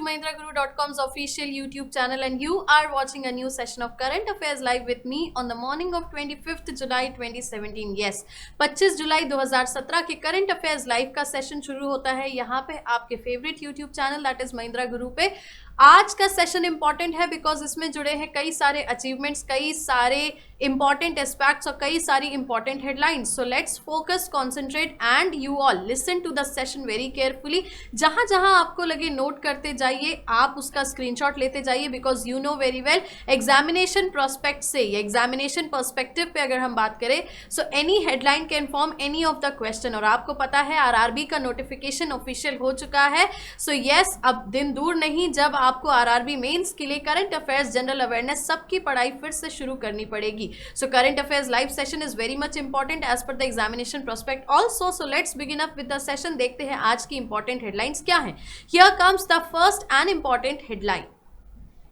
to MahindraGuru.com's official YouTube channel and you are watching a new session of Current Affairs Live with me on the morning of 25th July 2017. Yes, 25 जुलाई 2017 के Current Affairs Live का session शुरू होता है यहाँ पे आपके favourite YouTube channel that is Mahindra गुरु पे। आज का सेशन इंपॉर्टेंट है बिकॉज इसमें जुड़े हैं कई सारे अचीवमेंट्स, कई सारे इंपॉर्टेंट एस्पेक्ट्स और कई सारी important headlines. So let's focus, concentrate and you all listen to the session very carefully. जहां जहां आपको लगे नोट करते जाइए, आप उसका स्क्रीनशॉट लेते जाइए because you know very well examination prospect से या एग्जामिनेशन पर्सपेक्टिव पे अगर हम बात करें so any headline can form any of the question. और आपको पता है आरआरबी का नोटिफिकेशन ऑफिशियल हो चुका है। सो यस, अब दिन दूर नहीं जब आपको आरआरबी मेंस के लिए करंट अफेयर्स, जनरल अवेयरनेस सबकी पढ़ाई फिर से शुरू करनी पड़ेगी। So current affairs live session is very much important as per the examination prospect also. So let's begin up with the session. देखते हैं आज की इंपॉर्टेंट हेडलाइंस क्या हैं। Here comes the first and important headline.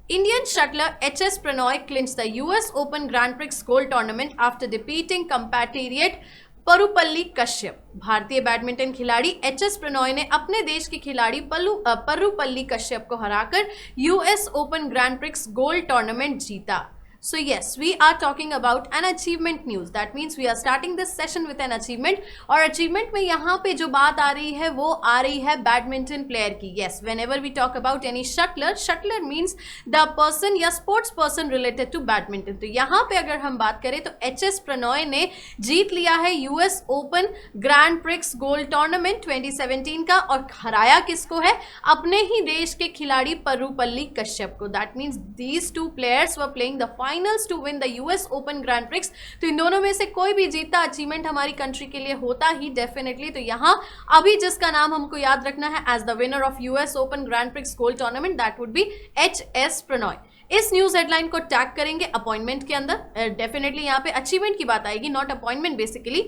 Indian shuttler H.S. Pranoy clinched the US Open Grand Prix gold tournament after defeating compatriot Parupalli Kashyap. भारतीय badminton खिलाड़ी HS. Prannoy ने अपने देश के खिलाड़ी परुपल्ली कश्यप को हराकर US open grand prix gold tournament जीता। So yes, we are talking about an achievement news. That means we are starting this session with an achievement. और achievement में यहाँ पे जो बात आ रही है वो आ रही है बैडमिंटन प्लेयर की। Yes, whenever we talk about any shuttler, shuttler means the person या sports person related to badminton. तो यहाँ पे अगर हम बात करें तो एच.एस. प्रणॉय ने जीत लिया है US open grand prix gold tournament 2017 का और हराया किसको है? अपने ही देश के खिलाड़ी परुपल्ली कश्यप को। That means these two players were playing the finals to win the US open grand prix. तो इन दोनों में से कोई भी जीता अचीवमेंट हमारी कंट्री के लिए होता ही डेफिनेटली। तो यहाँ अभी जिसका नाम हमको याद रखना है as the winner of US open grand prix gold tournament that would be H S. Prannoy. इस न्यूज हेडलाइन को टैग करेंगे अपॉइंटमेंट के अंदर। डेफिनेटली यहाँ पे अचीवमेंट की बात आएगी, नॉट अपॉइंटमेंट। बेसिकली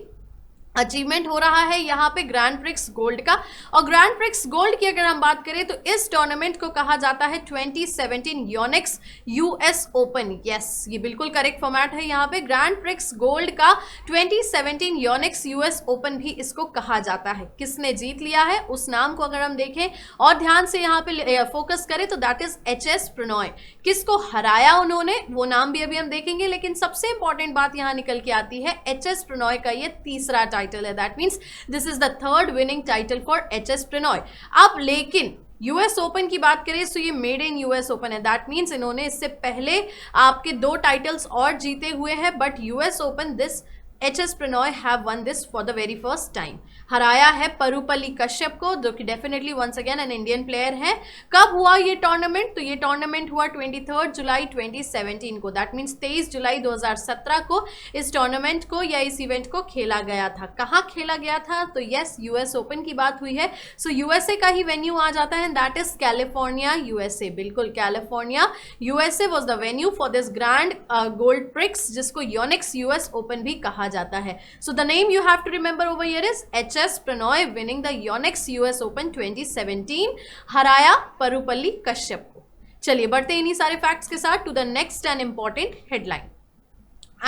अचीवमेंट हो रहा है यहाँ पे ग्रैंड प्रिक्स गोल्ड का। और ग्रैंड प्रिक्स गोल्ड की अगर हम बात करें तो इस टूर्नामेंट को कहा जाता है 2017 योनिक्स यूएस ओपन। यस, ये बिल्कुल करेक्ट फॉर्मेट है। यहाँ पे ग्रैंड प्रिक्स गोल्ड का 2017 योनिक्स यूएस ओपन भी इसको कहा जाता है। किसने जीत लिया है उस नाम को अगर हम देखें और ध्यान से यहाँ पे फोकस करें तो दैट इज एच.एस. प्रणॉय। किसको हराया उन्होंने वो नाम भी अभी हम देखेंगे, लेकिन सबसे इंपॉर्टेंट बात यहाँ निकल के आती है एच.एस. प्रणॉय का ये तीसरा टाइटल है। That means this is the third winning title for HS. Prannoy. अब लेकिन यूएस ओपन की बात करें तो ये मेड इन यूएस ओपन है। दैट मीन्स इन्होंने इससे पहले आपके 2 टाइटल्स और जीते हुए हैं, but US open this H S. Prannoy have won this for the very first time. हराया है परुपल्ली कश्यप को जो कि definitely once again an Indian player है। कब हुआ ये टूर्नामेंट? तो ये टूर्नामेंट हुआ 23 जुलाई 2017 को। दैट मीन्स 23 जुलाई 2017 को इस टूर्नामेंट को या इस इवेंट को खेला गया था। कहाँ खेला गया था? तो यस, यूएस ओपन की बात हुई है। सो यूएसए का ही वेन्यू आ जाता है, दैट इज कैलिफोर्निया यूएसए। बिल्कुल, California USA was the venue for this grand gold prix जिसको योनिक्स यूएस ओपन भी कहा जाता है। So the name you have to remember over here is H S. Prannoy winning the Yonex US open 2017। हराया परुपल्ली कश्यप को। चलिए बढ़ते इन्हीं सारे फैक्ट्स के साथ to the next and important headline.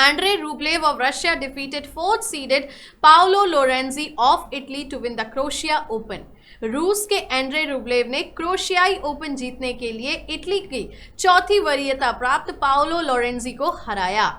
Andrei Rublev of Russia defeated 4th seeded Paolo Lorenzi of Italy to win the Croatia Open. रूस के एंड्रे रूबलेव ने क्रोशियाई ओपन जीतने के लिए इटली की चौथी वरीयता प्राप्त पाओलो लोरेंजी को हराया।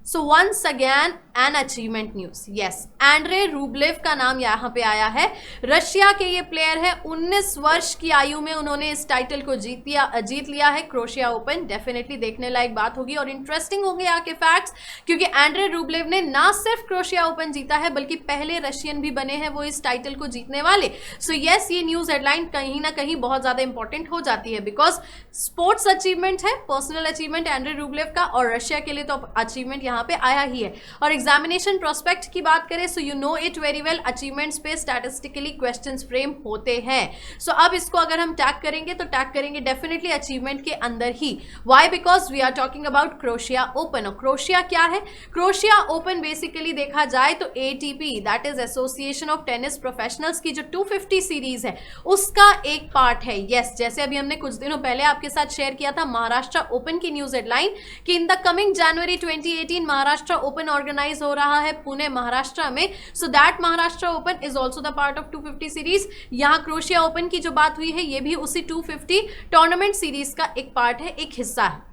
So once again an achievement news. Yes, Andrey Rublev का नाम यहाँ पे आया है। रशिया के ये प्लेयर है, 19 वर्ष की आयु में उन्होंने इस टाइटल को जीत लिया है क्रोशिया ओपन। डेफिनेटली देखने लायक बात होगी और इंटरेस्टिंग होंगे आके फैक्ट्स, क्योंकि एंड्रे रूबलेव ने ना सिर्फ क्रोशिया ओपन जीता है बल्कि पहले रशियन भी बने हैं वो इस टाइटल को जीतने वाले। सो यस, ये न्यूज हेडलाइन कहीं ना कहीं बहुत ज्यादा इंपॉर्टेंट हो जाती है बिकॉज स्पोर्ट्स अचीवमेंट है, पर्सनल अचीवमेंट एंड्रे रूबलेव का, और रशिया के लिए तो अचीवमेंट यहाँ पे आया ही है। और एग्जामिनेशन प्रोस्पेक्ट की बात करें so you know it very well, achievements पे स्टैटिस्टिकली क्वेश्चंस फ्रेम होते हैं। सो अब इसको अगर हम टैग करेंगे तो टैग करेंगे डेफिनेटली अचीवमेंट के अंदर ही। Why? Because we are talking about Croatia open. और क्रोशिया क्या है? क्रोशिया ओपन बेसिकली देखा जाए तो ATP that is association of tennis professionals की जो 250 सीरीज है उसका एक पार्ट है। यस, जैसे अभी हमने कुछ दिनों पहले आपके साथ शेयर किया था महाराष्ट्र ओपन की न्यूज हेडलाइन कि in the coming January 2018 Maharashtra open organise organise हो रहा है पुणे महाराष्ट्र में. So that Maharashtra open is also the part of 250 series. यहाँ क्रोएशिया ओपन की जो बात हुई है ये भी उसी 250 टूर्नामेंट सीरीज का एक पार्ट है, एक हिस्सा है.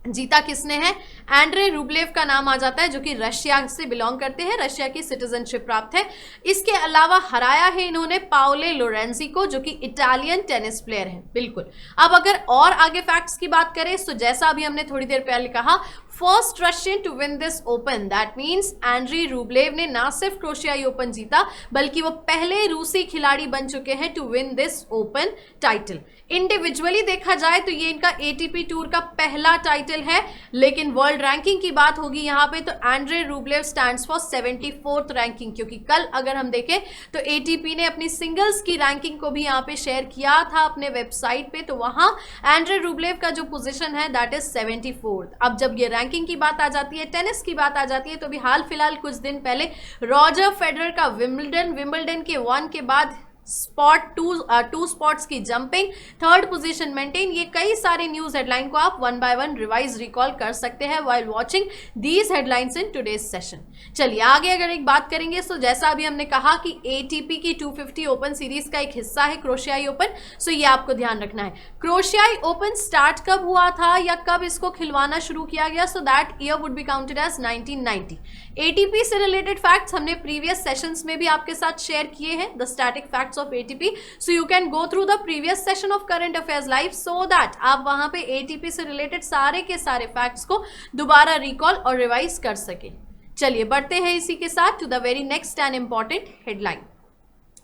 जीता किसने है? एंड्रे रूबलेव का नाम आ जाता है, जो कि रशिया से बिलोंग करते हैं, रशिया की सिटीजनशिप प्राप्त है. इसके अलावा हराया है इन्होंने पाओले लोरेंजी को, जो कि इटालियन टेनिस प्लेयर है. बिल्कुल. अब अगर और आगे फैक्ट्स की बात करें तो जैसा अभी हमने थोड़ी देर पहले कहा, first Russian to win this open, that means Andrey Rublev ने ना सिर्फ क्रोएशियाई ओपन जीता बल्कि वो पहले रूसी खिलाड़ी बन चुके हैं to win this open title. Individually देखा जाए तो ये इनका एटीपी टूर का पहला टाइटल है, लेकिन वर्ल्ड रैंकिंग की बात होगी यहाँ पे तो Andre Rublev stands for 74th ranking, क्योंकि कल अगर हम देखें तो एटीपी ने अपनी सिंगल्स की रैंकिंग को भी यहाँ पे शेयर किया था अपने वेबसाइट पे, तो वहां एंड्रे रूबलेव का जो पोजीशन है दैट इज 74th. अब जब ये रैंकिंग की बात आ जाती है, टेनिस की बात आ जाती है, तो अभी हाल फिलहाल कुछ दिन पहले रॉजर फेडरर का विंबलडन के 1 के बाद टू स्पॉट्स की जंपिंग, थर्ड पोजीशन मेंटेन, ये कई सारे न्यूज हेडलाइन को आप one by one revise recall कर सकते हैं while watching these headlines in today's session. चलिए आगे अगर एक बात करेंगे तो जैसा अभी हमने कहा कि एटीपी की 250 ओपन सीरीज का एक हिस्सा है क्रोएशियाई ओपन, सो ये आपको ध्यान रखना है. क्रोएशियाई ओपन स्टार्ट कब हुआ था या कब इसको खिलवाना शुरू किया गया, so that year would be counted as 1990. ATP से रिलेटेड फैक्ट्स हमने प्रीवियस सेशंस में भी आपके साथ शेयर किए हैं, the static facts of ATP, so you can go through the previous session of Current Affairs Live so that आप वहां पे ATP से रिलेटेड सारे के सारे फैक्ट्स को दोबारा रिकॉल और रिवाइज कर सके. चलिए बढ़ते हैं इसी के साथ to the very next and important headline.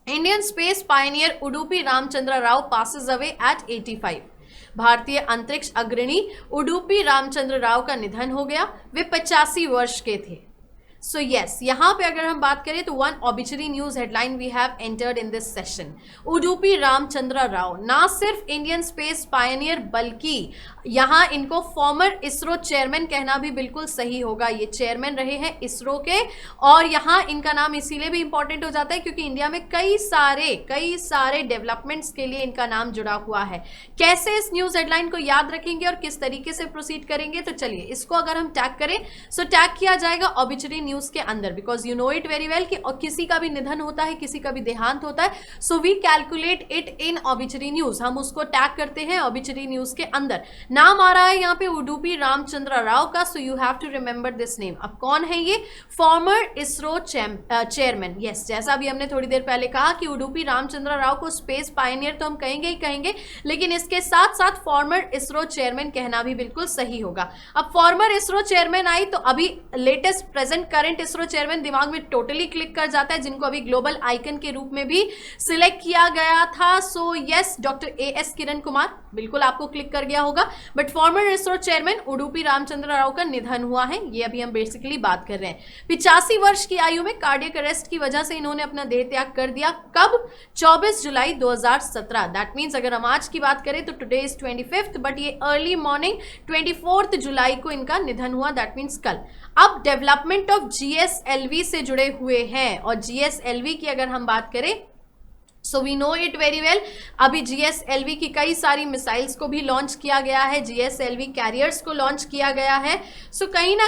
Indian space pioneer Udupi Ramachandra Rao passes away at 85. भारतीय अंतरिक्ष अग्रणी उडुपी रामचंद्र राव का निधन हो गया, वे 85 वर्ष के थे. सो यस, यहाँ पे अगर हम बात करें तो one obituary news headline we have entered in this session. Udupi Ramachandra Rao ना सिर्फ इंडियन स्पेस पायनियर बल्कि यहाँ इनको फॉर्मर इसरो चेयरमैन कहना भी बिल्कुल सही होगा. ये चेयरमैन रहे हैं इसरो के, और यहाँ इनका नाम इसीलिए भी इंपॉर्टेंट हो जाता है क्योंकि इंडिया में कई सारे डेवलपमेंट्स के लिए इनका नाम जुड़ा हुआ है. कैसे इस न्यूज हेडलाइन को याद रखेंगे और किस तरीके से प्रोसीड करेंगे, तो चलिए इसको अगर हम टैग करें सो टैग किया जाएगा ऑबिचरी न्यूज के अंदर, because you know it very well कि किसी का भी निधन होता है, किसी का भी देहांत होता है, so we calculate it in obituary news. हम उसको टैग करते हैं ऑबिचरी न्यूज के अंदर. नाम आ रहा है यहाँ पे उडुपी रामचंद्र राव का, so you have to remember this name. अब कौन है ये? Farmer ISRO chairman. यस, जैसा भी हमने थोड़ी देर पहले कहा कि उडुपी रामचंद्र राव को स्पेस पायनियर तो हम कहेंगे ही कहेंगे, लेकिन इसके साथ साथ फॉर्मर इसरो चेयरमैन कहना भी बिल्कुल सही होगा. अब फॉर्मर इसरो चेयरमैन आई तो अभी latest present current ISRO chairman दिमाग में टोटली क्लिक कर जाता है, जिनको अभी ग्लोबल आइकन के रूप में भी सिलेक्ट किया गया था. So yes, doctor AS Kiran Kumar, बिल्कुल आपको क्लिक कर गया होगा. But farmer ISRO chairman Udupi Ramachandra Rao का निधन हुआ है, ये अभी हम बेसिकली बात कर रहे हैं. 85 वर्ष की आयु में कार्डियक अरेस्ट की वजह से इन्होंने अपना देह त्याग कर दिया. कब? 24 जुलाई 2017. दैट मीन्स अगर हम आज की बात करें तो टुडे इज 25th, बट ये अर्ली मॉर्निंग 24 जुलाई को इनका निधन हुआ, दैट मीन्स कल. अब डेवलपमेंट ऑफ GSLV से जुड़े हुए हैं, और GSLV की अगर हम बात करें so we know it very well. अभी GSLV की कई सारी मिसाइल्स को भी लॉन्च किया गया है, GSLV कैरियर्स को लॉन्च किया गया है. सो कहीं ना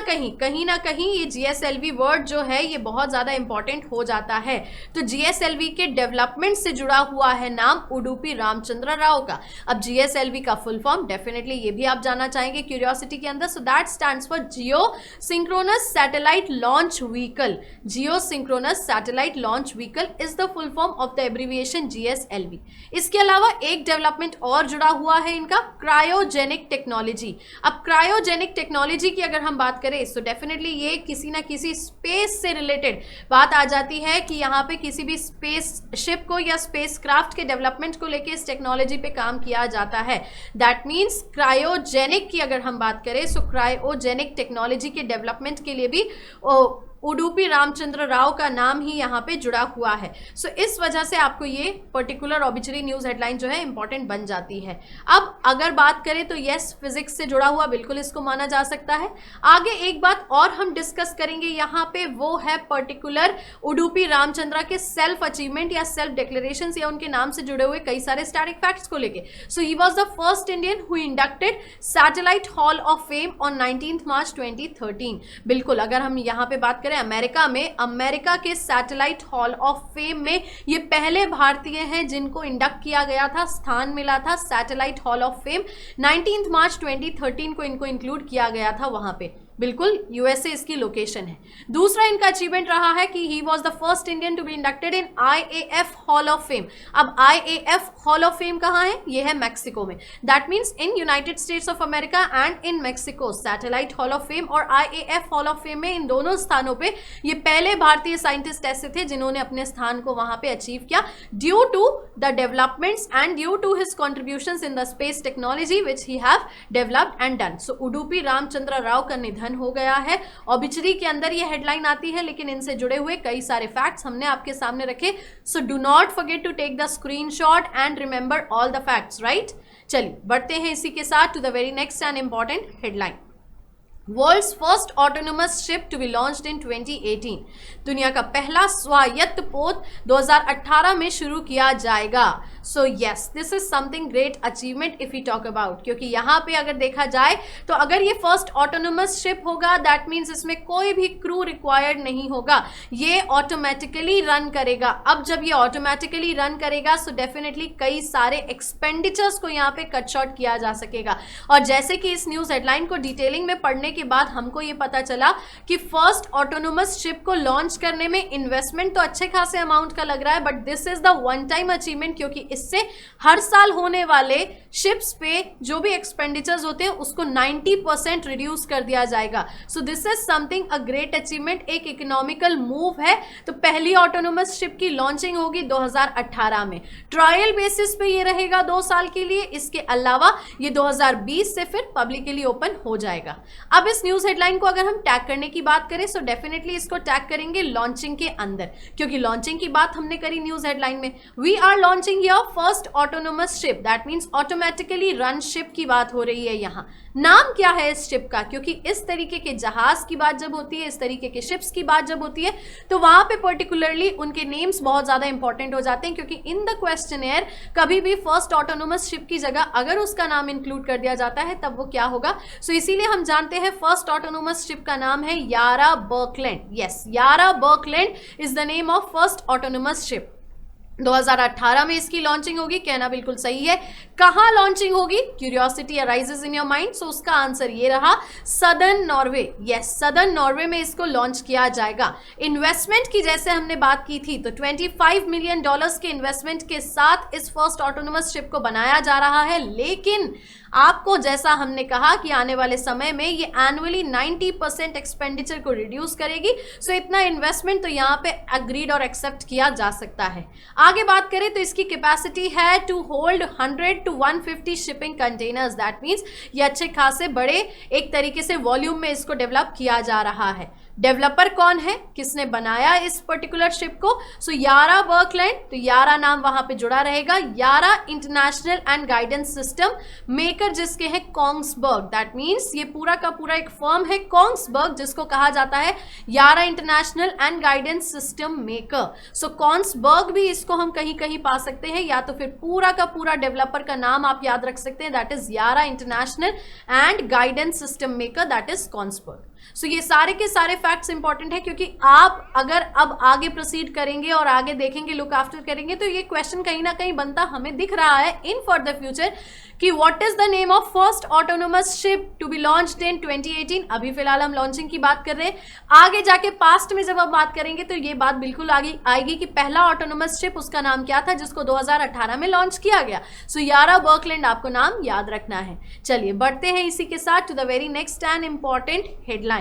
कहीं ये GSLV वर्ड जो है ये बहुत ज़्यादा इंपॉर्टेंट हो जाता है. तो GSLV के डेवलपमेंट से जुड़ा हुआ है नाम उडुपी रामचंद्र राव का. अब GSLV का फुल फॉर्म डेफिनेटली ये भी आप जानना चाहेंगे क्यूरियोसिटी के अंदर. So that stands for Jio synchronous satellite launch vehicle. Jio synchronous satellite launch vehicle is the full form of the abbreviation GSLV. इसके अलावा एक डेवलपमेंट और जुड़ा हुआ है इनका, क्रायोजेनिक टेक्नोलॉजी. अब क्रायोजेनिक टेक्नोलॉजी की अगर हम बात करें तो डेफिनेटली ये किसी ना किसी स्पेस से रिलेटेड बात आ जाती है कि यहाँ पे किसी भी स्पेस शिप को या स्पेस क्राफ्ट के डेवलपमेंट को लेके इस टेक्नोलॉजी पे काम किया जाता है. दैट मीन्स क्रायोजेनिक की अगर हम बात करें सो क्रायोजेनिक टेक्नोलॉजी के डेवलपमेंट के लिए भी उडुपी रामचंद्र राव का नाम ही यहाँ पे जुड़ा हुआ है. सो इस वजह से आपको ये पर्टिकुलर ऑबिचरी न्यूज हेडलाइन जो है इंपॉर्टेंट बन जाती है. अब अगर बात करें तो यस, फिजिक्स से जुड़ा हुआ बिल्कुल इसको माना जा सकता है. आगे एक बात और हम डिस्कस करेंगे यहाँ पे, वो है पर्टिकुलर उडुपी रामचंद्र के सेल्फ अचीवमेंट या सेल्फ डिक्लेरेशन या उनके नाम से जुड़े हुए कई सारे स्टैटिक फैक्ट्स को लेके. So he was the first Indian who inducted satellite hall of fame on 19 March 2013. बिल्कुल अगर हम यहाँ पे बात करें करें अमेरिका में, अमेरिका के सैटेलाइट हॉल ऑफ फेम में ये पहले भारतीय हैं जिनको इंडक्ट किया गया था, स्थान मिला था satellite hall of fame. 19 March 2013 को इनको इंक्लूड किया गया था वहां पे, बिल्कुल यूएसए इसकी लोकेशन है। दूसरा इनका अचीवमेंट रहा है कि he was the first Indian to be inducted in IAF hall of fame. अब आईएएफ हॉल ऑफ फेम कहाँ है? ये है मैक्सिको में। That means in United States of America and in Mexico satellite hall of fame और IAF hall of fame में, इन दोनों स्थानों पे ये पहले भारतीय साइंटिस्ट ऐसे थे जिन्होंने अपने स्थान को वहां पे अचीव किया due to the developments and due to his contributions in the space technology which he have developed and done. So Udupi Ramachandra Rao का निधन हो गया है। ऑबिचरी के अंदर ये हेडलाइन आती है, लेकिन इनसे जुड़े हुए कई सारे फैक्ट्स हमने आपके सामने रखे। So do not forget to take the screenshot and remember all the facts, right. चलिए बढ़ते हैं इसी के साथ to the very next and important headline. World's first autonomous ship to be launched in 2018। दुनिया का पहला स्वायत्त पोत 2018 में शुरू किया जाएगा। So yes, this is something great achievement if you talk about, क्योंकि यहाँ पे अगर देखा जाए तो अगर ये फर्स्ट ऑटोनोमस शिप होगा दैट मीन्स इसमें कोई भी क्रू रिक्वायर्ड नहीं होगा, ये ऑटोमेटिकली रन करेगा। अब जब ये ऑटोमेटिकली रन करेगा सो डेफिनेटली कई सारे एक्सपेंडिचर्स को यहाँ पे कट शॉर्ट किया जा सकेगा। और जैसे कि इस न्यूज हेडलाइन को डिटेलिंग में पढ़ने के बाद हमको ये पता चला कि फर्स्ट ऑटोनोमस शिप को लॉन्च करने में इन्वेस्टमेंट तो अच्छे खासे अमाउंट का लग रहा है, but this is the one time achievement, क्योंकि इससे हर साल होने वाले शिप्स पे जो भी एक्सपेंडिचर्स होते हैं उसको 90% रिड्यूस कर दिया जाएगा। So this is something a great achievement, एक इकोनॉमिकल मूव है। तो पहली ऑटोनोमस शिप की लॉन्चिंग होगी 2018 में, ट्रायल बेसिस पे ये रहेगा 2 साल के लिए। इसके अलावा ये 2020 से फिर पब्लिकली ओपन हो जाएगा। अब इस न्यूज हेडलाइन को अगर हम टैग करने की बात करें सो डेफिनेटली इसको टैग करेंगे लॉन्चिंग के अंदर, क्योंकि लॉन्चिंग की बात हमने करी न्यूज हेडलाइन में। We are launching here first autonomous ship, that means automatically run ship की बात हो रही है यहाँ। नाम क्या है इस शिप का? क्योंकि इस तरीके के जहाज की बात जब होती है, इस तरीके के शिप्स की बात जब होती है, तो वहां पे पर्टिकुलरली उनके नेम्स बहुत ज्यादा इंपॉर्टेंट हो जाते हैं, क्योंकि इन द क्वेश्चनेयर कभी भी फर्स्ट ऑटोनोमस शिप की जगह अगर उसका नाम इंक्लूड कर दिया जाता है तब वो क्या होगा। सो इसीलिए हम जानते हैं फर्स्ट ऑटोनोमस शिप का नाम है यारा Birkeland. Yes, Yara Birkeland is the name of first autonomous ship. 2018 में इसकी लॉन्चिंग होगी, कहना बिल्कुल सही है। कहां लॉन्चिंग होगी? Curiosity arises in your mind, so उसका आंसर ये रहा southern Norway. Yes, southern Norway में इसको लॉन्च किया जाएगा। इन्वेस्टमेंट की जैसे हमने बात की थी तो $25 मिलियन के इन्वेस्टमेंट के साथ इस फर्स्ट ऑटोनोमस शिप को बनाया जा रहा है। लेकिन आपको जैसा हमने कहा कि आने वाले समय में ये एनुअली 90% एक्सपेंडिचर को रिड्यूस करेगी। सो इतना इन्वेस्टमेंट तो यहाँ पे एग्रीड और एक्सेप्ट किया जा सकता है। आगे बात करें तो इसकी कैपेसिटी है to hold 100 to 150 shipping containers, that means ये अच्छे खासे बड़े एक तरीके से वॉल्यूम में इसको डेवलप किया जा रहा है। डेवलपर कौन है, किसने बनाया इस पर्टिकुलर शिप को? सो यारा बर्कलैंड, तो यारा नाम वहां पे जुड़ा रहेगा। यारा international and guidance system maker जिसके हैं कोंग्सबर्ग, दैट मीन्स ये पूरा का पूरा एक फर्म है कोंग्सबर्ग जिसको कहा जाता है यारा international and guidance system maker. So Kongsberg भी इसको हम कहीं कहीं पा सकते हैं, या तो फिर पूरा का पूरा डेवलपर का नाम आप याद रख सकते हैं, that is Yara international and guidance system maker, that is Kongsberg. So ये सारे के सारे फैक्ट्स इंपॉर्टेंट है, क्योंकि आप अगर अब आगे प्रोसीड करेंगे और आगे देखेंगे, लुक आफ्टर करेंगे, तो ये क्वेश्चन कहीं ना कहीं बनता हमें दिख रहा है इन फॉर द फ्यूचर कि what is the name of first autonomous ship to be launched in 2018। अभी फिलहाल हम लॉन्चिंग की बात कर रहे हैं, आगे जाके पास्ट में जब हम बात करेंगे तो ये बात बिल्कुल आगे आएगी कि पहला ऑटोनोमस शिप उसका नाम क्या था जिसको 2018 में लॉन्च किया गया। सो यारा बर्कलैंड आपको नाम याद रखना है। चलिए बढ़ते हैं इसी के साथ to the very next and important headline.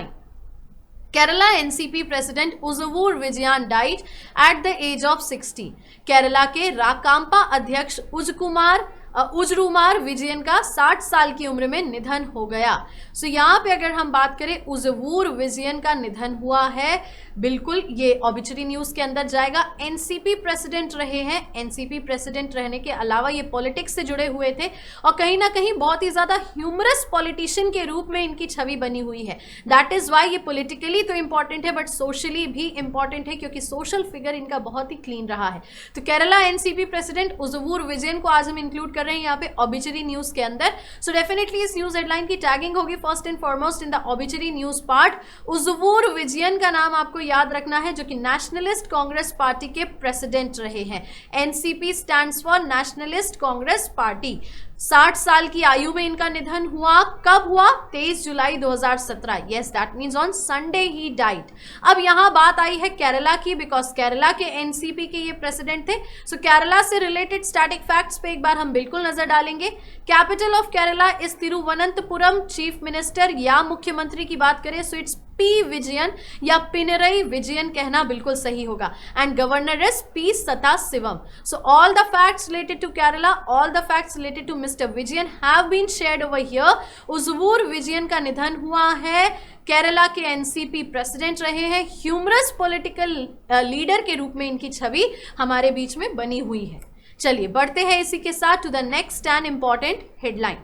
Kerala NCP President Uzuvur Vijayan died at the age of 60। Kerala के राकांपा अध्यक्ष उजरुमार विजयन का 60 साल की उम्र में निधन हो गया। सो यहाँ पे अगर हम बात करें उजवूर विजयन का निधन हुआ है, बिल्कुल ये ऑबिचरी न्यूज के अंदर जाएगा। एनसीपी प्रेसिडेंट रहे हैं, एनसीपी प्रेसिडेंट रहने के अलावा ये पॉलिटिक्स से जुड़े हुए थे और कहीं ना कहीं बहुत ही ज्यादा ह्यूमरस पॉलिटिशियन के रूप में इनकी छवि बनी हुई है। दैट इज वाई ये पॉलिटिकली तो इंपॉर्टेंट है बट सोशली भी इंपॉर्टेंट है, क्योंकि सोशल फिगर इनका बहुत ही क्लीन रहा है। तो केरला एनसीपी प्रेसिडेंट उजवूर विजयन को आज हम इंक्लूड कर रहे हैं यहाँ पे ऑबिचरी न्यूज के अंदर। सो डेफिनेटली इस न्यूज हेडलाइन की टैगिंग होगी first and foremost in the obituary news part. Uzhavoor Vijayan का नाम आपको याद रखना है, जो कि नेशनलिस्ट कांग्रेस पार्टी के प्रेसिडेंट रहे हैं। NCP stands for nationalist congress party. 60 साल की आयु में इनका निधन हुआ। कब हुआ? 23 जुलाई 2017। Yes, that means on Sunday he died. अब यहाँ बात आई है केरला की, बिकॉज केरला के एनसीपी के ये प्रेसिडेंट थे। सो केरला से रिलेटेड स्टैटिक फैक्ट्स पे एक बार हम बिल्कुल नजर डालेंगे। Capital of Kerala is Thiruvananthapuram. Chief minister या मुख्यमंत्री की बात करें सो इट्स पी विजयन या पिनरई विजयन कहना बिल्कुल सही होगा। And governor is P Sadasivam. So all the facts related to Kerala, all the facts related to mister Vijayan have been shared over here. Uzhavoor Vijayan का निधन हुआ है। केरला के एनसीपी प्रेसिडेंट रहे हैं। ह्यूमरस पॉलिटिकल लीडर के रूप में इनकी छवि हमारे बीच में बनी हुई है। चलिए बढ़ते हैं इसी के साथ to the next and important headline.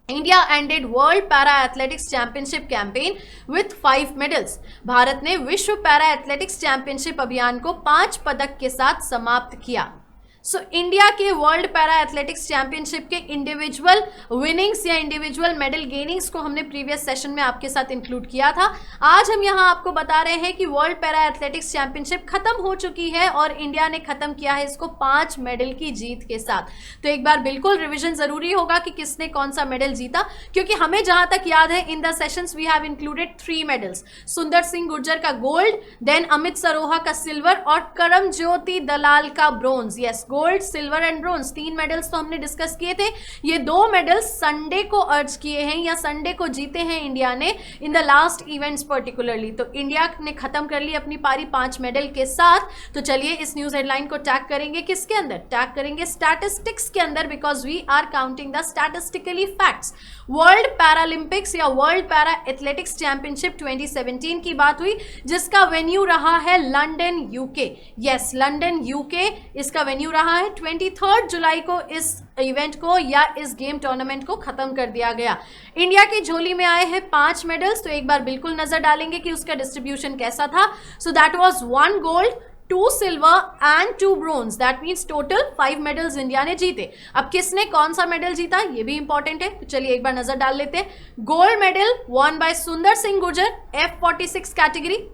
India ended world para athletics championship campaign with 5 medals. Bharat ने विश्व पैरा एथलेटिक्स चैंपियनशिप अभियान को 5 पदक के साथ समाप्त किया। सो इंडिया के वर्ल्ड पैरा एथलेटिक्स चैंपियनशिप के इंडिविजुअल विनिंग्स या इंडिविजुअल मेडल गेनिंग्स को हमने प्रीवियस सेशन में आपके साथ इंक्लूड किया था। आज हम यहां आपको बता रहे हैं कि वर्ल्ड पैरा एथलेटिक्स चैंपियनशिप खत्म हो चुकी है और इंडिया ने खत्म किया है इसको 5 मेडल की जीत के साथ। तो एक बार बिल्कुल रिविजन जरूरी होगा कि किसने कौन सा मेडल जीता, क्योंकि हमें जहां तक याद है in the sessions we have included 3 medals. Sundar Singh Gurjar का गोल्ड, देन अमित सरोहा का सिल्वर और करमज्योति दलाल का bronze. Yes, gold, silver and bronze 3 medals तो हमने डिस्कस किए थे। ये 2 मेडल्स संडे को अर्ज किए हैं या संडे को जीते हैं इंडिया ने in the last events particularly. तो इंडिया ने खत्म कर ली अपनी पारी 5 मेडल के साथ। तो चलिए इस न्यूज हेडलाइन को टैग करेंगे किसके अंदर? टैग करेंगे स्टैटिस्टिक्स के अंदर, because we are counting the statistically facts. World paralympics या वर्ल्ड पैरा एथलेटिक्स चैंपियनशिप 2017 की बात हुई, जिसका वेन्यू रहा है London UK. Yes, London UK इसका वेन्यू रहा है। 23 जुलाई को इस इवेंट को या इस गेम टूर्नामेंट को खत्म कर दिया गया। इंडिया की झोली में आए हैं 5 मेडल्स। तो एक बार बिल्कुल नजर डालेंगे कि उसका डिस्ट्रीब्यूशन कैसा था। So that was 1 gold, 2 silver and 2 bronze. That means total 5 medals India ने जीते। अब किसने कौन सा मेडल जीता ये भी इंपॉर्टेंट है, तो चलिए एक बार नजर डाल लेते हैं। गोल्ड मेडल वन बाय सुंदर सिंह गुर्जर F46 कैटेगरी,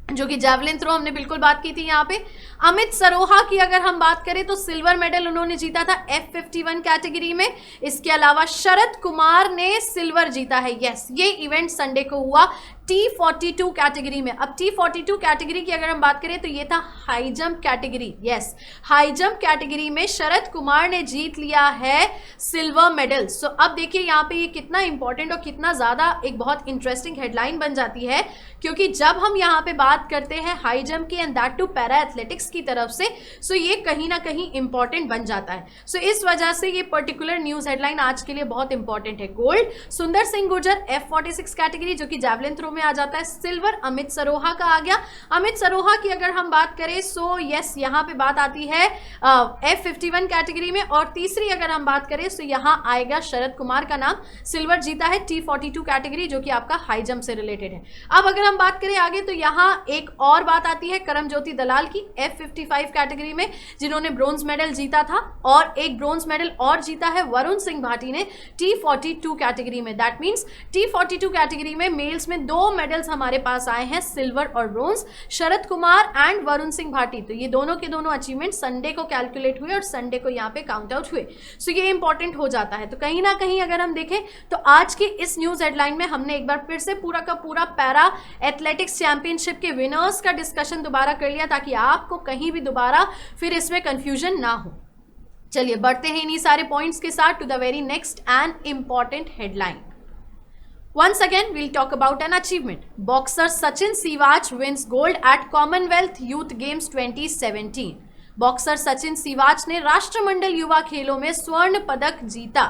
जो कि जैवलिन थ्रो हमने बिल्कुल बात की थी यहाँ पे। अमित सरोहा की अगर हम बात करें तो सिल्वर मेडल उन्होंने जीता था F51 कैटेगरी में। इसके अलावा शरद कुमार ने सिल्वर जीता है। यस, ये इवेंट संडे को हुआ T42 कैटेगरी में। अब T42 कैटेगरी की अगर हम बात करें तो ये था high jump category. Yes, high jump category में शरद कुमार ने जीत लिया है सिल्वर मेडल। सो अब देखिए यहाँ पे ये कितना इंपॉर्टेंट और कितना ज्यादा एक बहुत इंटरेस्टिंग हेडलाइन बन जाती है, क्योंकि जब हम यहाँ पे बात करते हैं हाई जंप की and that to para athletics की तरफ से, सो ये कहीं ना कहीं इंपॉर्टेंट बन जाता है। सो इस वजह से ये पर्टिकुलर न्यूज हेडलाइन आज के लिए बहुत इंपॉर्टेंट है। गोल्ड सुंदर सिंह गुर्जर F46 कैटेगरी, जो कि जैवलिन थ्रो में आ जाता है। सिल्वर अमित सरोहा का आ गया। अमित सरोहा की अगर हम बात करें सो यस, यहाँ पे बात आती है F51 कैटेगरी में। और तीसरी अगर हम बात करें तो यहाँ आएगा शरद कुमार का नाम, सिल्वर जीता है T42 कैटेगरी, जो कि आपका हाई जंप से रिलेटेड है। अब अगर हम बात करें आगे तो यहाँ एक और बात आती है करमज्योति दलाल की F55 कैटेगरी में, जिन्होंने ब्रोंज मेडल जीता था। और एक ब्रोंज मेडल और जीता है वरुण सिंह भाटी ने T42 कैटेगरी में। दैट मीन्स T42 कैटेगरी में मेल्स में 2 मेडल्स हमारे पास आए हैं, सिल्वर और ब्रोंज, शरद कुमार एंड वरुण सिंह भाटी। तो ये दोनों के दोनों अचीवमेंट संडे को कैलकुलेट हुए और संडे को यहाँ पे काउंट आउट हुए। सो ये इंपॉर्टेंट हो जाता है। तो कहीं ना कहीं अगर हम देखें तो आज की इस न्यूज हेडलाइन में हमने एक बार फिर से पूरा का पूरा पैरा एथलेटिक्स चैंपियनशिप के विनर्स का डिस्कशन दोबारा कर लिया, ताकि आपको कहीं भी दोबारा फिर इसमें कंफ्यूजन ना हो। चलिए बढ़ते हैं इन्हीं सारे पॉइंट्स के साथ to the very next and important headline. Once again, we'll talk about an achievement. Boxer Sachin Siwaj wins gold at Commonwealth Youth Games 2017. Boxer Sachin Siwach ने राष्ट्रमंडल युवा खेलों में स्वर्ण पदक जीता।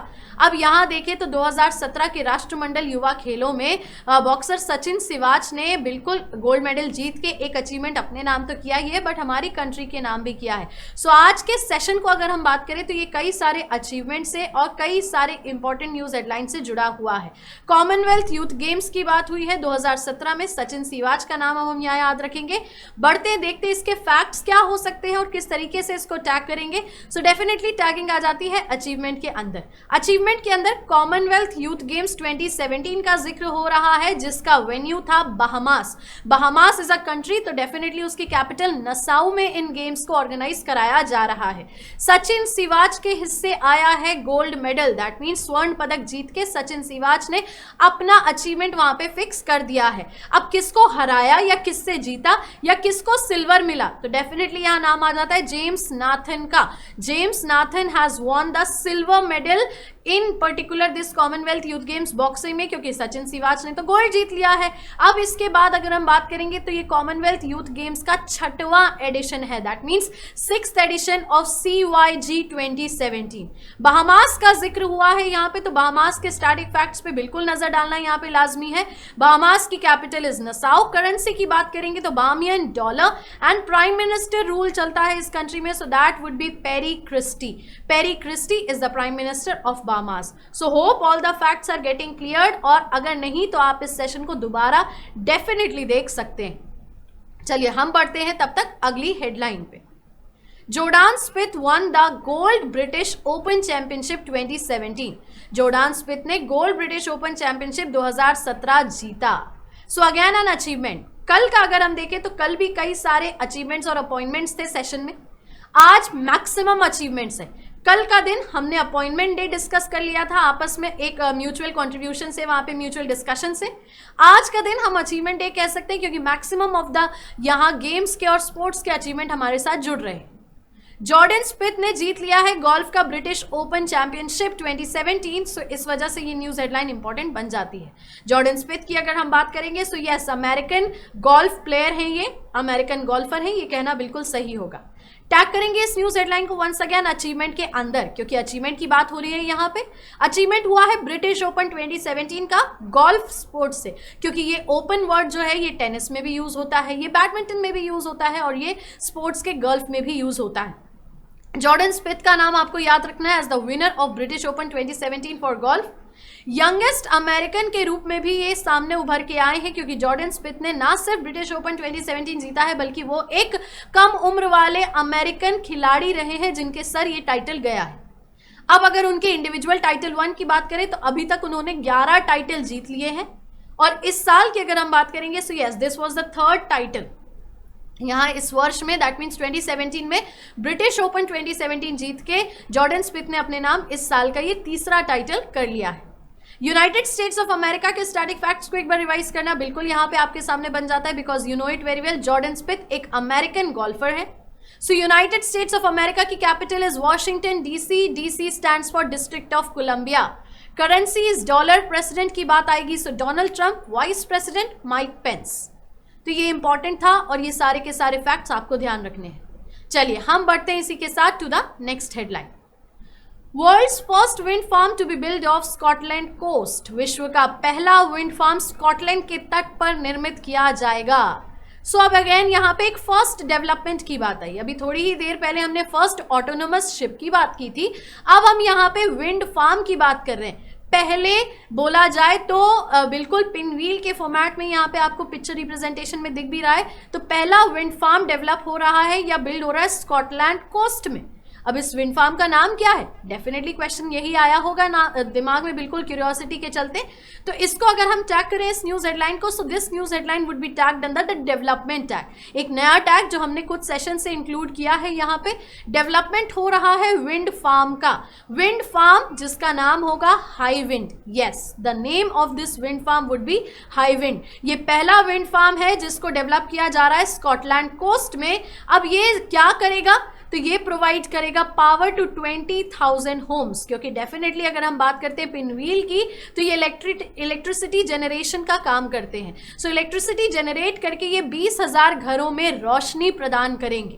अब यहाँ देखें तो 2017 के राष्ट्रमंडल युवा खेलों में बॉक्सर सचिन सिवाच ने बिल्कुल गोल्ड मेडल जीत के एक अचीवमेंट अपने नाम तो किया ही है, बट हमारी कंट्री के नाम भी किया है। सो आज के सेशन को अगर हम बात करें तो ये कई सारे अचीवमेंट से और कई सारे इंपॉर्टेंट न्यूज हेडलाइन से जुड़ा हुआ है। कॉमनवेल्थ यूथ गेम्स की बात हुई है 2017 में, सचिन सिवाच का नाम हम यहाँ याद रखेंगे। बढ़ते देखते इसके फैक्ट्स क्या हो सकते हैं और किस तरीके से इसको टैग करेंगे, सो डेफिनेटली टैगिंग आ जाती है अचीवमेंट के अंदर। अचीवमेंट के अंदर कॉमनवेल्थ यूथ गेम्स 2017 का जिक्र हो रहा है, जिसका वेन्यू था Bahamas. Bahamas is a country, तो डेफिनेटली उसकी कैपिटल नसाउ में इन गेम्स को ऑर्गेनाइज कराया जा रहा है। सचिन सिवाच के हिस्से आया है गोल्ड मेडल, दैट मीन्स स्वर्ण पदक जीत के सचिन सिवाच ने अपना अचीवमेंट वहां पे फिक्स कर दिया है। अब किसको हराया या किससे जीता या किसको सिल्वर मिला, तो डेफिनेटली यहां नाम आ जाता है जेम्स नाथन का। James Nathan has won the silver medal in particular this Commonwealth youth games boxing में, क्योंकि सचिन सिवाच ने तो गोल्ड जीत लिया है। अब इसके बाद अगर हम बात करेंगे तो ये कॉमनवेल्थ यूथ गेम्स का 6वां एडिशन है, that means 6th edition of CYG 2017। Bahamas का जिक्र हुआ है यहाँ पे, तो बहामास के स्टैटिक फैक्ट्स पे बिल्कुल नजर डालना यहाँ पे लाजमी है। बहामास की कैपिटल इज नसाउ। करेंसी की बात करेंगे तो Bahamian dollar and prime minister rule चलता है इस कंट्री में, so that would be Perry Christie. Perry Christie is the prime minister of Bahamas. So hope all the facts are getting cleared, और अगर नहीं तो आप इस सेशन को दोबारा डेफिनेटली देख सकते हैं। चलिए हम बढ़ते हैं तब तक अगली हेडलाइन पे। Jordan Spieth won the gold British Open championship 2017। Jordan Spieth ने गोल्ड ब्रिटिश ओपन चैंपियनशिप 2017 जीता। So again an achievement. कल का अगर हम देखें तो कल भी कई सारे अचीवमेंट्स और अपॉइंटमेंट्स थे सेशन में, आज मैक्सिमम अचीवमेंट्स है। कल का दिन हमने अपॉइंटमेंट डे डिस्कस कर लिया था आपस में, एक म्यूचुअल कंट्रीब्यूशन से, वहां पे म्यूचुअल डिस्कशन से। आज का दिन हम अचीवमेंट डे कह सकते हैं, क्योंकि मैक्सिमम ऑफ द यहाँ गेम्स के और स्पोर्ट्स के अचीवमेंट हमारे साथ जुड़ रहे हैं। जॉर्डन स्पिथ ने जीत लिया है गोल्फ का ब्रिटिश ओपन चैंपियनशिप 2017, सो इस वजह से ये न्यूज हेडलाइन इंपॉर्टेंट बन जाती है। जॉर्डन स्पिथ की अगर हम बात करेंगे so yes, American golf player हैं, ये अमेरिकन गोल्फर हैं, ये कहना बिल्कुल सही होगा। टैग करेंगे इस न्यूज हेडलाइन को वंस अगेन अचीवमेंट के अंदर, क्योंकि अचीवमेंट की बात हो रही है यहाँ पे। अचीवमेंट हुआ है ब्रिटिश ओपन 2017 का गोल्फ स्पोर्ट से, क्योंकि ये ओपन वर्ड जो है ये टेनिस में भी यूज होता है, ये बैडमिंटन में भी यूज होता है, और ये स्पोर्ट्स के गोल्फ में भी यूज होता है। जॉर्डन स्पिथ का नाम आपको याद रखना है as the winner of British open 2017 for golf. Youngest American के रूप में भी ये सामने उभर के आए हैं, क्योंकि जॉर्डन स्पिथ ने ना सिर्फ ब्रिटिश ओपन 2017 जीता है, बल्कि वो एक कम उम्र वाले अमेरिकन खिलाड़ी रहे हैं जिनके सर ये टाइटल गया है। अब अगर उनके इंडिविजुअल टाइटल 1 की बात करें तो अभी तक उन्होंने 11 टाइटल जीत लिए हैं, और इस साल की अगर हम बात करेंगे so yes, this was the 3rd title यहाँ इस वर्ष में, दैट मीन्स 2017 में ब्रिटिश ओपन 2017 जीत के जॉर्डन स्पिथ ने अपने नाम इस साल का ये 3रा टाइटल कर लिया है। यूनाइटेड स्टेट्स ऑफ अमेरिका के स्टैटिक फैक्ट्स को एक बार रिवाइज करना बिल्कुल यहाँ पे आपके सामने बन जाता है, because you know it very well. Jordan Spieth एक अमेरिकन गोल्फर है। So United States of America की capital is Washington DC. DC stands for district of Columbia. Currency is dollar. President की बात आएगी so Donald Trump, vice president Mike Pence. तो ये important था और ये सारे के सारे फैक्ट्स आपको ध्यान रखने हैं। चलिए हम बढ़ते हैं इसी के साथ to the next headline. World's first wind farm to be build off Scotland coast. विश्व का पहला विंड फार्म स्कॉटलैंड के तट पर निर्मित किया जाएगा। सो अब अगेन यहाँ पे एक फर्स्ट डेवलपमेंट की बात आई। अभी थोड़ी ही देर पहले हमने फर्स्ट ऑटोनोमस शिप की बात की थी, अब हम यहाँ पे विंड फार्म की बात कर रहे हैं। पहले बोला जाए तो बिल्कुल पिनव्हील के फॉर्मेट में यहाँ पे आपको पिक्चर रिप्रेजेंटेशन में दिख भी रहा है, तो पहला विंड फार्म डेवलप हो रहा है या बिल्ड हो रहा है स्कॉटलैंड कोस्ट में। अब इस विंड फार्म का नाम क्या है, डेफिनेटली क्वेश्चन यही आया होगा ना दिमाग में, बिल्कुल क्यूरियोसिटी के चलते। तो इसको अगर हम टैग करें इस न्यूज हेडलाइन को, so this news headline would be tagged under the development tag. एक नया टैग जो हमने कुछ सेशन से इंक्लूड किया है यहाँ पे। डेवलपमेंट हो रहा है विंड फार्म का। विंड फार्म जिसका नाम होगा Hywind. Yes, the name of this wind farm would be Hywind. ये पहला विंड फार्म है जिसको डेवलप किया जा रहा है स्कॉटलैंड कोस्ट में। अब ये क्या करेगा, तो ये प्रोवाइड करेगा पावर टू 20,000 होम्स, क्योंकि डेफिनेटली अगर हम बात करते हैं पिनव्हील की तो ये इलेक्ट्रिसिटी जनरेशन का काम करते हैं। सो इलेक्ट्रिसिटी जनरेट करके ये 20,000 घरों में रोशनी प्रदान करेंगे।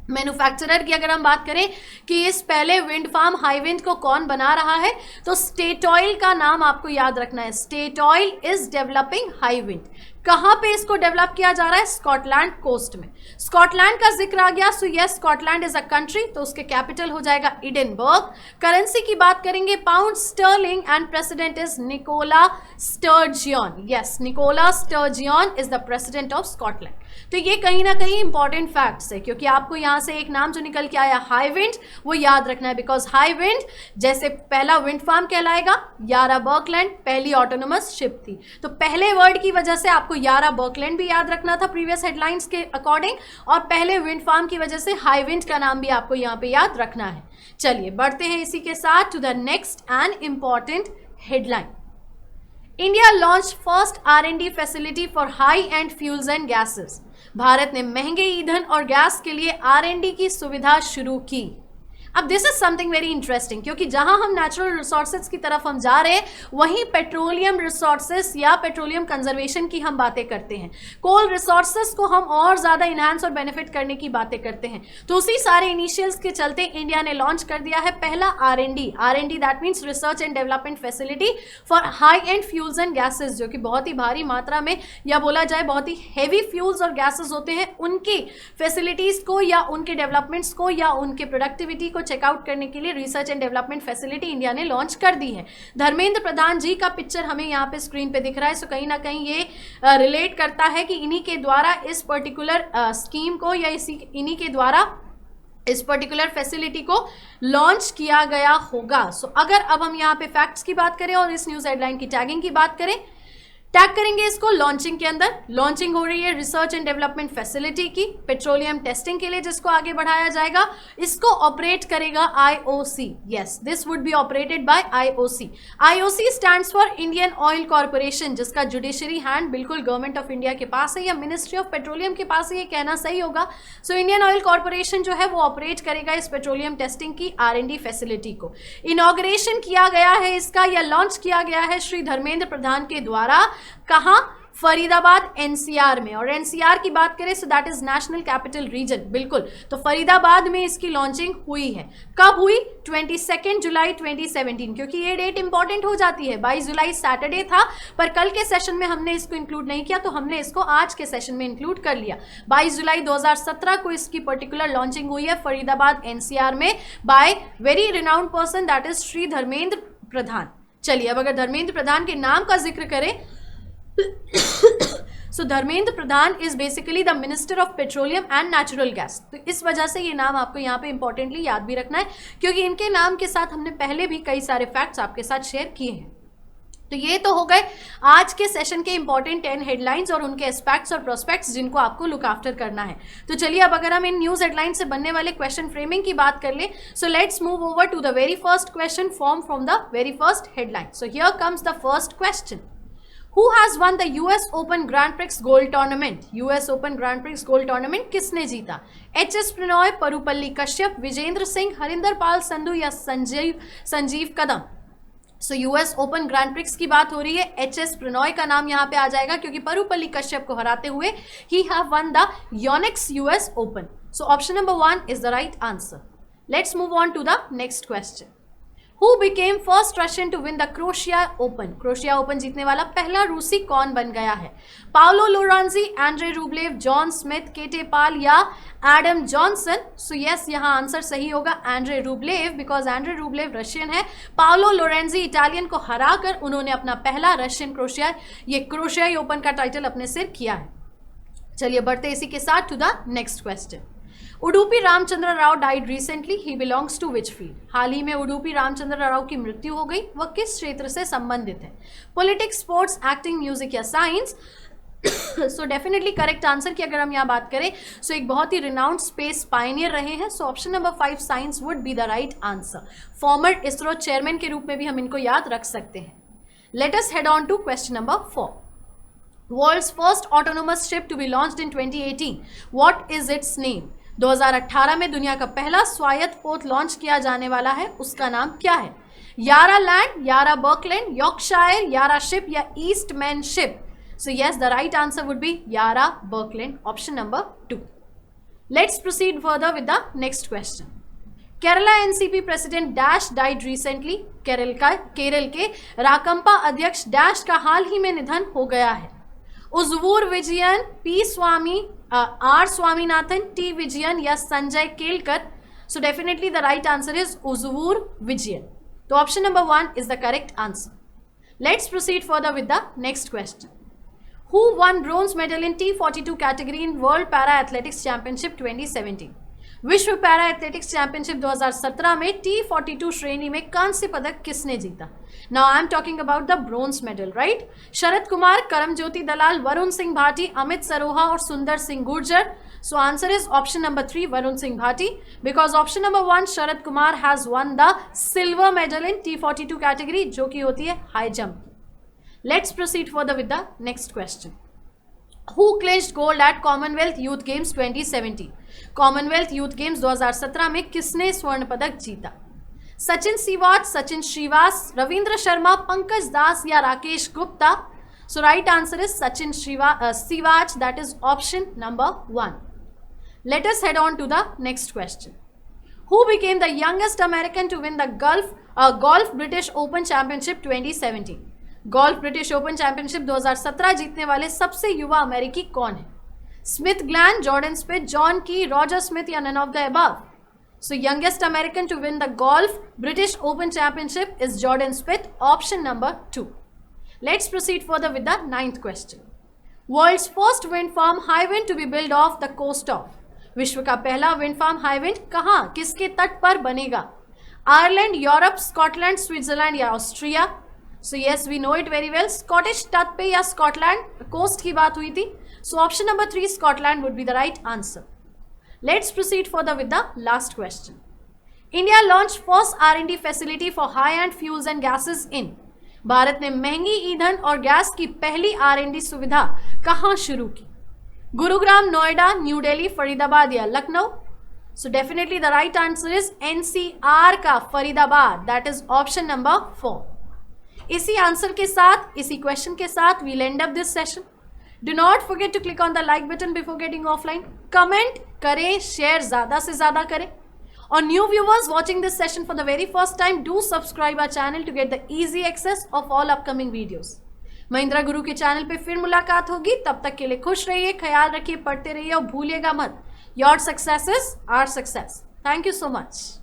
मैन्युफैक्चरर की अगर हम बात करें कि इस पहले विंड फार्म हाईविंड को कौन बना रहा है, तो स्टेट ऑयल का नाम आपको याद रखना है। Statoil is developing Hywind. कहां पे इसको डेवलप किया जा रहा है? स्कॉटलैंड कोस्ट में। स्कॉटलैंड का जिक्र आ गया, so yes Scotland is a country, तो उसके कैपिटल हो जाएगा एडिनबर्ग। करेंसी की बात करेंगे pound sterling and president is Nicola Sturgeon. Yes, Nicola Sturgeon is the president of Scotland. तो ये कहीं ना कहीं इंपॉर्टेंट फैक्ट्स है, क्योंकि आपको यहां से एक नाम जो निकल के आया हाई विंड, वो याद रखना है, बिकॉज हाई विंड जैसे पहला विंड फार्म कहलाएगा, यारा बर्कलैंड पहली ऑटोनोमस शिप थी, तो पहले वर्ड की वजह से आपको यारा बर्कलैंड भी याद रखना था प्रीवियस हेडलाइंस के अकॉर्डिंग, और पहले विंड फार्म की वजह से हाई विंड का नाम भी आपको यहाँ पे याद रखना है। चलिए बढ़ते हैं इसी के साथ to the next and important headline. India launch first R&D facility for high and fuels and gases. Bharat ने महंगे ईंधन और गैस के लिए R&D की सुविधा शुरू की। अब this is something very interesting, क्योंकि जहां हम नेचुरल रिसोर्सेज की तरफ हम जा रहे हैं, वहीं पेट्रोलियम रिसोर्सेज या पेट्रोलियम कंजर्वेशन की हम बातें करते हैं, कोल रिसोर्सेज को हम और ज्यादा इनहांस और बेनिफिट करने की बातें करते हैं। तो उसी सारे इनिशियल्स के चलते इंडिया ने लॉन्च कर दिया है पहला R&D that means research and development facility for high and fuels and gases, जो कि बहुत ही भारी मात्रा में या बोला जाए बहुत ही हैवी फ्यूल्स और गैसेज होते हैं, उनकी फैसिलिटीज को या उनके डेवलपमेंट्स को या उनके प्रोडक्टिविटी को चेकआउट करने के लिए research and development facility India ने लॉन्च कर दी है। धर्मेंद्र प्रधान जी का पिक्चर हमें यहाँ पे स्क्रीन पे दिख रहा है, सो कहीं ना कहीं ये रिलेट करता है कि इन्हीं के द्वारा इस पर्टिकुलर स्कीम को या इन्हीं के द्वारा इस पर्टिकुलर फैसिलिटी को लॉन्च किया गया होगा। सो अगर अब हम यहाँ पे फैक्ट्स की बात करें और इस न्यूज हेडलाइन की टैगिंग की बात करें, टैग करेंगे इसको लॉन्चिंग के अंदर। लॉन्चिंग हो रही है रिसर्च एंड डेवलपमेंट फैसिलिटी की, पेट्रोलियम टेस्टिंग के लिए जिसको आगे बढ़ाया जाएगा। इसको ऑपरेट करेगा IOC। Yes, this would be operated by IOC। IOC stands for Indian oil corporation, जिसका जुडिशरी हैंड बिल्कुल गवर्नमेंट ऑफ इंडिया के पास है या मिनिस्ट्री ऑफ पेट्रोलियम के पास है, ये कहना सही होगा। सो इंडियन ऑयल कॉर्पोरेशन जो है वो ऑपरेट करेगा इस पेट्रोलियम टेस्टिंग की R&D फैसिलिटी को। इनॉग्रेशन किया गया है इसका या लॉन्च किया गया है श्री धर्मेंद्र प्रधान के द्वारा। कहां? फरीदाबाद NCR में। और NCR की बात करें so that is national capital region, बिल्कुल, तो फरीदाबाद में इसकी लॉन्चिंग हुई है। कब हुई? 22 जुलाई 2017, क्योंकि ये डेट इंपॉर्टेंट हो जाती है। 22 जुलाई सैटरडे था, पर कल के सेशन में हमने इसको इंक्लूड नहीं किया, तो हमने इसको आज के सेशन में इंक्लूड कर लिया। 22 जुलाई 2017 को इसकी पर्टिकुलर लॉन्चिंग हुई है फरीदाबाद NCR में by very renowned person that is Shri Dharmendra Pradhan. चलिए अब अगर धर्मेंद्र प्रधान के नाम का जिक्र करें so Dharmendra Pradhan is basically the minister of petroleum and natural gas. तो इस वजह से ये नाम आपको यहाँ पे इंपॉर्टेंटली याद भी रखना है, क्योंकि इनके नाम के साथ हमने पहले भी कई सारे फैक्ट्स आपके साथ शेयर किए हैं। तो ये तो हो गए आज के सेशन के इंपॉर्टेंट 10 हेडलाइंस और उनके एस्पेक्ट्स और प्रोस्पेक्ट्स जिनको आपको लुक आफ्टर करना है। तो चलिए अब अगर हम इन न्यूज हेडलाइन से बनने वाले क्वेश्चन फ्रेमिंग की बात कर ले, so let's move over to the very first question form from the very first headline. So here comes the first question. Who has won the US Open Grand Prix Gold Tournament? US Open Grand Prix Gold Tournament किसने जीता? HS Prannoy, Parupalli Kashyap, Vijendra Singh, Harinder Pal Sandhu या Sanjeev Kadam. So US open grand Prix की बात हो रही है। HS Prannoy का नाम यहाँ पे आ जाएगा, क्योंकि परुपल्ली कश्यप को हराते हुए ही have won the Yonex US Open. So option number 1 is the right answer. Let's move on to the next question. Who became first Russian to win the Croatia Open? Croatia Open जीतने वाला पहला रूसी कौन बन गया है? Paolo Lorenzi, Andrey Rublev, John Smith, केटे पाल या एडम जॉनसन? सो यस, यहाँ आंसर सही होगा Andrey Rublev, because Andrey Rublev Russian है। पाउलो लोरेंजी इटालियन को हराकर उन्होंने अपना पहला रशियन क्रोशियाई ओपन का टाइटल अपने सिर किया है। चलिए बढ़ते इसी के साथ to the next question. Udupi Ramachandra Rao died recently, he belongs to which field? हाल ही में उडुपी रामचंद्र राव की मृत्यु हो गई, वह किस क्षेत्र से संबंधित है? पॉलिटिक्स, स्पोर्ट्स, एक्टिंग, म्यूजिक या science? So definitely correct answer की अगर हम यहाँ बात करें, सो एक बहुत ही रिनाउंड स्पेस पायनियर रहे हैं। सो option number 5 science would be the right answer. Farmer ISRO chairman के रूप में भी हम इनको याद रख सकते हैं। Let us head on to question number 4। World's first autonomous ship to be launched in 2018, what is its name? 2018 में दुनिया का पहला स्वायत्त पोत लॉन्च किया जाने वाला है, उसका नाम क्या है? Yara land, Yara Birkeland, Yorkshire, Yara ship या Eastman ship? So yes, the right answer would be Yara Birkeland, option number 2। Let's proceed further with the next question. Kerala NCP president dash died recently, Kerala के राकंपा अध्यक्ष dash का हाल ही में निधन हो गया है। Uzhavoor Vijayan, P Swamy, R Swaminathan, T Vijayan या Sanjay Kelkar? So definitely the right answer is Uzvur Vijayan. So option number 1 is the correct answer. Let's proceed further with the next question. Who won bronze medal in T42 category in World Para Athletics Championship 2017? विश्व para athletics championship 2017 में T42 श्रेणी में कांस्य पदक किसने जीता? Now I am talking about the bronze medal, right? Sharad Kumar, Karamjyoti Dalal, Varun Singh Bhati, Amit Saroha और Sundar Singh Gurjar. So answer is option number 3, Varun Singh Bhati, because option number 1, Sharad Kumar has won the silver medal in T42 category, जो की होती है high jump. Let's proceed further with the next question. Who clinched gold at Commonwealth Youth Games 2017? Commonwealth Youth Games 2017 में किसने स्वर्ण पदक जीता? सचिन सिवाच, सचिन श्रीवास, रविंद्र शर्मा, पंकज दास या Rakesh Gupta? So right answer is Sachin Siwach, that is option number 1. Let us head on to the next question. Who became the youngest American to win the Golf British Open Championship 2017? Golf British Open Championship 2017 जीतने वाले सबसे युवा अमेरिकी कौन है? Smith Glenn, Jordan स्पिथ, John की, Roger Smith या none of the above? So youngest American to win the Golf British Open Championship is Jordan Spieth, option number 2. Let's proceed further with the 9th question. World's first wind farm Hywind to be built off the coast of? विश्व का पहला wind farm हाईविंड कहाँ, किसके तट पर बनेगा? Ireland, Europe, Scotland, Switzerland या Austria? So yes, we know it very well. Scottish तट पे या स्कॉटलैंड कोस्ट की बात हुई थी. So option number 3, Scotland would be the right answer. Let's proceed further with the last question. India launch first R&D facility for high and fuels and gases in? Bharat ने महंगी ईंधन और गैस की पहली R&D सुविधा कहां शुरू की? गुरुग्राम, नोएडा, न्यू दिल्ली, फरीदाबाद या Lucknow? So definitely the right answer is NCR का Faridabad, that is option number 4. इसी आंसर के साथ, इसी क्वेश्चन के साथ we'll end up this session. Do not forget to click on the like button before getting offline. Comment करें, शेयर ज्यादा से ज्यादा करें. और new viewers watching this session for the very first time, do subscribe our channel to get the easy access of all upcoming videos. Mahindra गुरु के channel पे फिर मुलाकात होगी. तब तक के लिए खुश रहिए, ख्याल रखिए, पढ़ते रहिए और भूलिएगा मत, your success is our success. Thank you so much.